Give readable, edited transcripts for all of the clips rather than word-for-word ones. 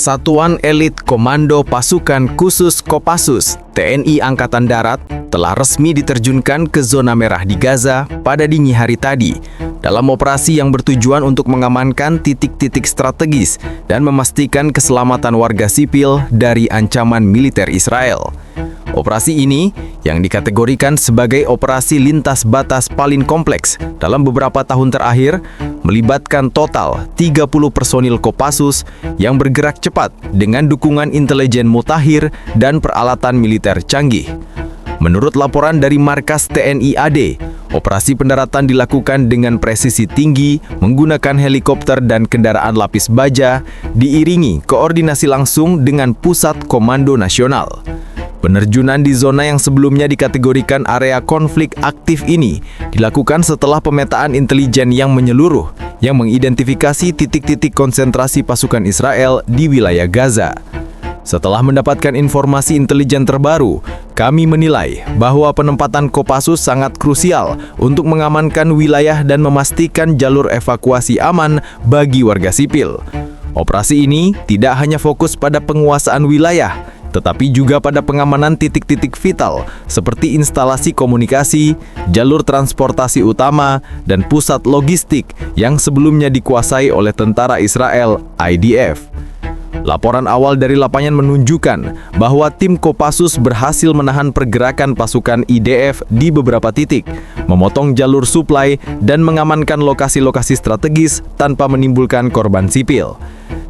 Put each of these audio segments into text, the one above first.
Satuan Elit Komando Pasukan Khusus Kopassus TNI Angkatan Darat telah resmi diterjunkan ke zona merah di Gaza pada dini hari tadi dalam operasi yang bertujuan untuk mengamankan titik-titik strategis dan memastikan keselamatan warga sipil dari ancaman militer Israel. Operasi ini, yang dikategorikan sebagai operasi lintas batas paling kompleks dalam beberapa tahun terakhir, melibatkan total 30 personil Kopassus yang bergerak cepat dengan dukungan intelijen mutakhir dan peralatan militer canggih. Menurut laporan dari Markas TNI AD, operasi pendaratan dilakukan dengan presisi tinggi menggunakan helikopter dan kendaraan lapis baja, diiringi koordinasi langsung dengan Pusat Komando Nasional. Penerjunan di zona yang sebelumnya dikategorikan area konflik aktif ini dilakukan setelah pemetaan intelijen yang menyeluruh yang mengidentifikasi titik-titik konsentrasi pasukan Israel di wilayah Gaza. Setelah mendapatkan informasi intelijen terbaru, kami menilai bahwa penempatan Kopassus sangat krusial untuk mengamankan wilayah dan memastikan jalur evakuasi aman bagi warga sipil. Operasi ini tidak hanya fokus pada penguasaan wilayah, tetapi juga pada pengamanan titik-titik vital seperti instalasi komunikasi, jalur transportasi utama, dan pusat logistik yang sebelumnya dikuasai oleh tentara Israel, IDF. Laporan awal dari lapangan menunjukkan bahwa tim Kopassus berhasil menahan pergerakan pasukan IDF di beberapa titik, memotong jalur suplai, dan mengamankan lokasi-lokasi strategis tanpa menimbulkan korban sipil.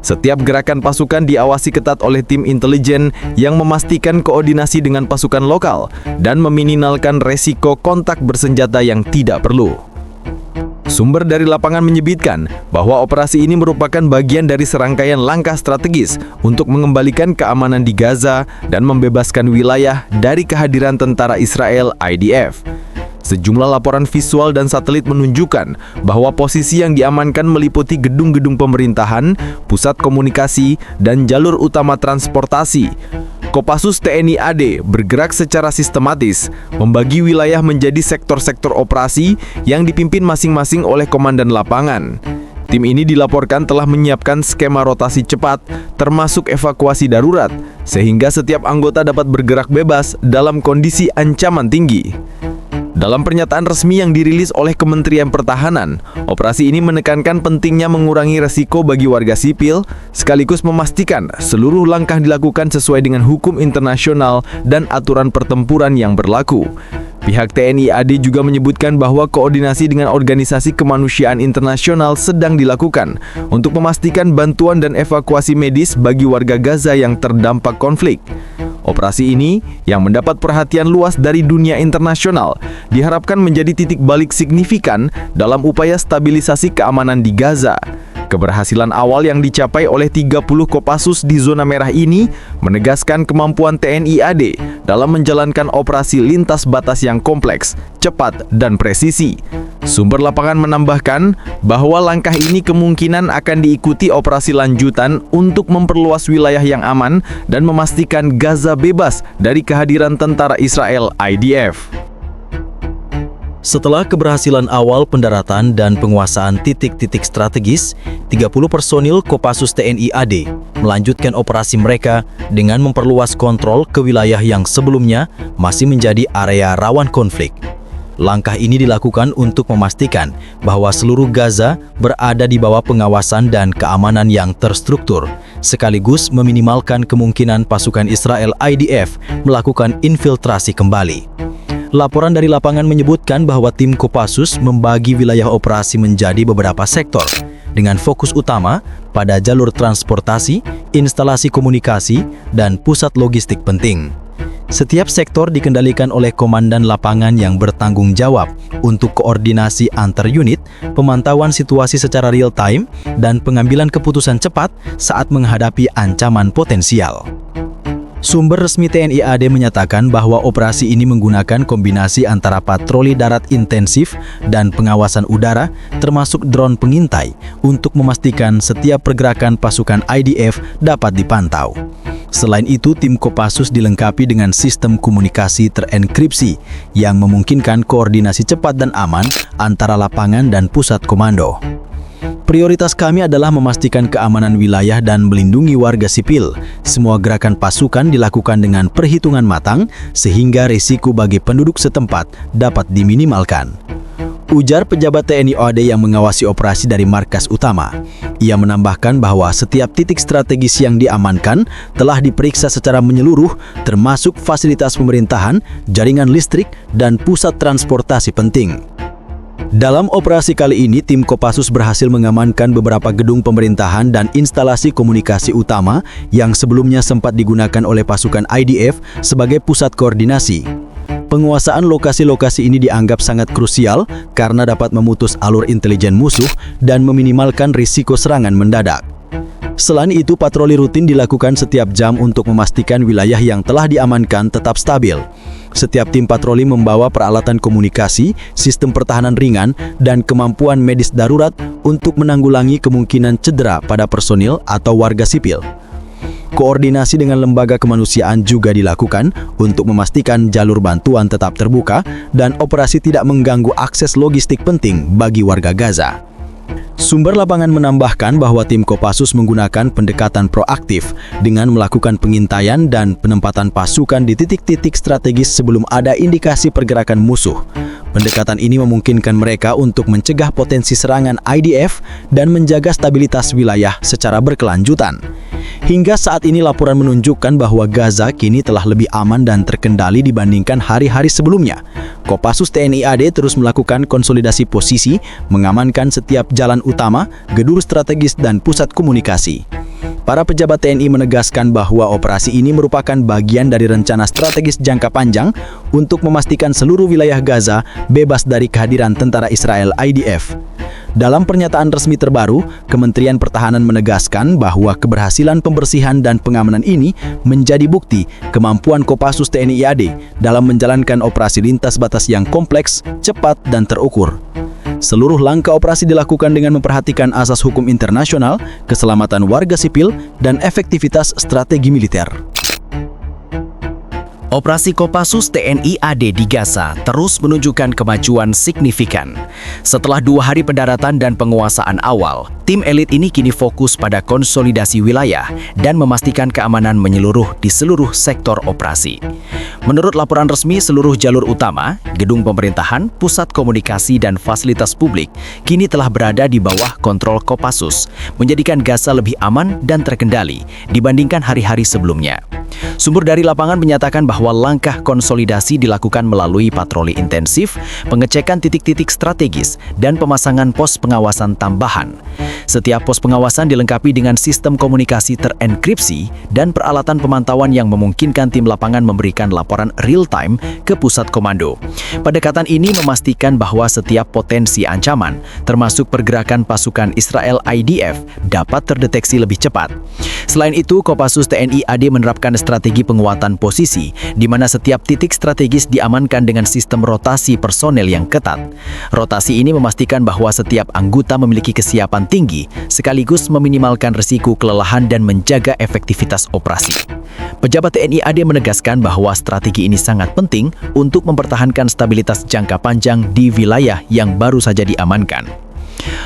Setiap gerakan pasukan diawasi ketat oleh tim intelijen yang memastikan koordinasi dengan pasukan lokal dan meminimalkan resiko kontak bersenjata yang tidak perlu. Sumber dari lapangan menyebutkan bahwa operasi ini merupakan bagian dari serangkaian langkah strategis untuk mengembalikan keamanan di Gaza dan membebaskan wilayah dari kehadiran tentara Israel IDF. Sejumlah laporan visual dan satelit menunjukkan bahwa posisi yang diamankan meliputi gedung-gedung pemerintahan, pusat komunikasi, dan jalur utama transportasi. Kopassus TNI AD bergerak secara sistematis, membagi wilayah menjadi sektor-sektor operasi yang dipimpin masing-masing oleh komandan lapangan. Tim ini dilaporkan telah menyiapkan skema rotasi cepat, termasuk evakuasi darurat, sehingga setiap anggota dapat bergerak bebas dalam kondisi ancaman tinggi. Dalam pernyataan resmi yang dirilis oleh Kementerian Pertahanan, operasi ini menekankan pentingnya mengurangi resiko bagi warga sipil, sekaligus memastikan seluruh langkah dilakukan sesuai dengan hukum internasional dan aturan pertempuran yang berlaku. Pihak TNI AD juga menyebutkan bahwa koordinasi dengan organisasi kemanusiaan internasional sedang dilakukan untuk memastikan bantuan dan evakuasi medis bagi warga Gaza yang terdampak konflik. Operasi ini, yang mendapat perhatian luas dari dunia internasional, diharapkan menjadi titik balik signifikan dalam upaya stabilisasi keamanan di Gaza. Keberhasilan awal yang dicapai oleh 30 Kopassus di zona merah ini menegaskan kemampuan TNI AD dalam menjalankan operasi lintas batas yang kompleks, cepat, dan presisi. Sumber lapangan menambahkan bahwa langkah ini kemungkinan akan diikuti operasi lanjutan untuk memperluas wilayah yang aman dan memastikan Gaza bebas dari kehadiran tentara Israel IDF. Setelah keberhasilan awal pendaratan dan penguasaan titik-titik strategis, 30 personil Kopassus TNI AD melanjutkan operasi mereka dengan memperluas kontrol ke wilayah yang sebelumnya masih menjadi area rawan konflik. Langkah ini dilakukan untuk memastikan bahwa seluruh Gaza berada di bawah pengawasan dan keamanan yang terstruktur, sekaligus meminimalkan kemungkinan pasukan Israel IDF melakukan infiltrasi kembali. Laporan dari lapangan menyebutkan bahwa tim Kopassus membagi wilayah operasi menjadi beberapa sektor, dengan fokus utama pada jalur transportasi, instalasi komunikasi, dan pusat logistik penting. Setiap sektor dikendalikan oleh komandan lapangan yang bertanggung jawab untuk koordinasi antar unit, pemantauan situasi secara real-time, dan pengambilan keputusan cepat saat menghadapi ancaman potensial. Sumber resmi TNI AD menyatakan bahwa operasi ini menggunakan kombinasi antara patroli darat intensif dan pengawasan udara, termasuk drone pengintai, untuk memastikan setiap pergerakan pasukan IDF dapat dipantau. Selain itu, tim Kopassus dilengkapi dengan sistem komunikasi terenkripsi yang memungkinkan koordinasi cepat dan aman antara lapangan dan pusat komando. Prioritas kami adalah memastikan keamanan wilayah dan melindungi warga sipil. Semua gerakan pasukan dilakukan dengan perhitungan matang sehingga risiko bagi penduduk setempat dapat diminimalkan. Ujar pejabat TNI AD yang mengawasi operasi dari markas utama. Ia menambahkan bahwa setiap titik strategis yang diamankan telah diperiksa secara menyeluruh, termasuk fasilitas pemerintahan, jaringan listrik, dan pusat transportasi penting. Dalam operasi kali ini, tim Kopassus berhasil mengamankan beberapa gedung pemerintahan dan instalasi komunikasi utama yang sebelumnya sempat digunakan oleh pasukan IDF sebagai pusat koordinasi. Penguasaan lokasi-lokasi ini dianggap sangat krusial karena dapat memutus alur intelijen musuh dan meminimalkan risiko serangan mendadak. Selain itu, patroli rutin dilakukan setiap jam untuk memastikan wilayah yang telah diamankan tetap stabil. Setiap tim patroli membawa peralatan komunikasi, sistem pertahanan ringan, dan kemampuan medis darurat untuk menanggulangi kemungkinan cedera pada personil atau warga sipil. Koordinasi dengan lembaga kemanusiaan juga dilakukan untuk memastikan jalur bantuan tetap terbuka dan operasi tidak mengganggu akses logistik penting bagi warga Gaza. Sumber lapangan menambahkan bahwa tim Kopassus menggunakan pendekatan proaktif dengan melakukan pengintaian dan penempatan pasukan di titik-titik strategis sebelum ada indikasi pergerakan musuh. Pendekatan ini memungkinkan mereka untuk mencegah potensi serangan IDF dan menjaga stabilitas wilayah secara berkelanjutan. Hingga saat ini laporan menunjukkan bahwa Gaza kini telah lebih aman dan terkendali dibandingkan hari-hari sebelumnya. Kopassus TNI AD terus melakukan konsolidasi posisi, mengamankan setiap jalan utama, gedung strategis, dan pusat komunikasi. Para pejabat TNI menegaskan bahwa operasi ini merupakan bagian dari rencana strategis jangka panjang untuk memastikan seluruh wilayah Gaza bebas dari kehadiran tentara Israel IDF. Dalam pernyataan resmi terbaru, Kementerian Pertahanan menegaskan bahwa keberhasilan pembersihan dan pengamanan ini menjadi bukti kemampuan Kopassus TNI AD dalam menjalankan operasi lintas batas yang kompleks, cepat, dan terukur. Seluruh langkah operasi dilakukan dengan memperhatikan asas hukum internasional, keselamatan warga sipil, dan efektivitas strategi militer. Operasi Kopassus TNI AD di Gaza terus menunjukkan kemajuan signifikan. Setelah 2 hari pendaratan dan penguasaan awal, tim elit ini kini fokus pada konsolidasi wilayah dan memastikan keamanan menyeluruh di seluruh sektor operasi. Menurut laporan resmi, seluruh jalur utama, gedung pemerintahan, pusat komunikasi, dan fasilitas publik kini telah berada di bawah kontrol Kopassus, menjadikan Gaza lebih aman dan terkendali dibandingkan hari-hari sebelumnya. Sumber dari lapangan menyatakan bahwa langkah konsolidasi dilakukan melalui patroli intensif, pengecekan titik-titik strategis, dan pemasangan pos pengawasan tambahan. Setiap pos pengawasan dilengkapi dengan sistem komunikasi terenkripsi dan peralatan pemantauan yang memungkinkan tim lapangan memberikan laporan real-time ke pusat komando. Pendekatan ini memastikan bahwa setiap potensi ancaman, termasuk pergerakan pasukan Israel IDF, dapat terdeteksi lebih cepat. Selain itu, Kopassus TNI AD menerapkan strategi penguatan posisi, di mana setiap titik strategis diamankan dengan sistem rotasi personel yang ketat. Rotasi ini memastikan bahwa setiap anggota memiliki kesiapan tinggi, sekaligus meminimalkan risiko kelelahan dan menjaga efektivitas operasi. Pejabat TNI AD menegaskan bahwa strategi ini sangat penting untuk mempertahankan stabilitas jangka panjang di wilayah yang baru saja diamankan.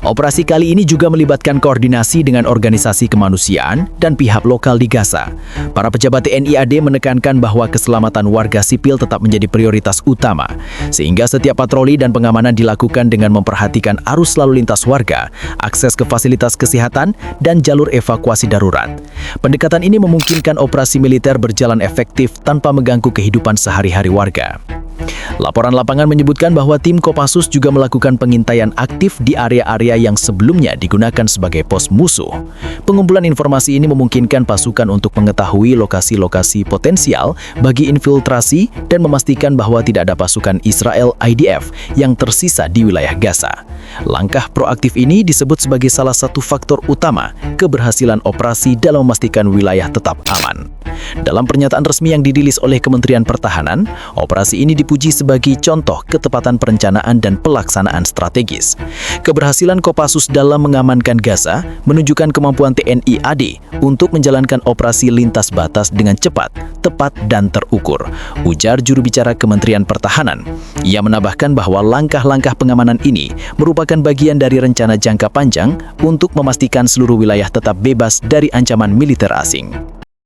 Operasi kali ini juga melibatkan koordinasi dengan organisasi kemanusiaan dan pihak lokal di Gaza. Para pejabat TNI AD menekankan bahwa keselamatan warga sipil tetap menjadi prioritas utama, sehingga setiap patroli dan pengamanan dilakukan dengan memperhatikan arus lalu lintas warga, akses ke fasilitas kesehatan, dan jalur evakuasi darurat. Pendekatan ini memungkinkan operasi militer berjalan efektif tanpa mengganggu kehidupan sehari-hari warga. Laporan lapangan menyebutkan bahwa tim Kopassus juga melakukan pengintaian aktif di area-area yang sebelumnya digunakan sebagai pos musuh. Pengumpulan informasi ini memungkinkan pasukan untuk mengetahui lokasi-lokasi potensial bagi infiltrasi dan memastikan bahwa tidak ada pasukan Israel IDF yang tersisa di wilayah Gaza. Langkah proaktif ini disebut sebagai salah satu faktor utama keberhasilan operasi dalam memastikan wilayah tetap aman. Dalam pernyataan resmi yang dirilis oleh Kementerian Pertahanan, operasi ini dipuji sebagai contoh ketepatan perencanaan dan pelaksanaan strategis. Keberhasilan Kopassus dalam mengamankan Gaza menunjukkan kemampuan TNI AD untuk menjalankan operasi lintas batas dengan cepat, tepat, dan terukur, ujar juru bicara Kementerian Pertahanan. Ia menambahkan bahwa langkah-langkah pengamanan ini merupakan bagian dari rencana jangka panjang untuk memastikan seluruh wilayah tetap bebas dari ancaman militer asing.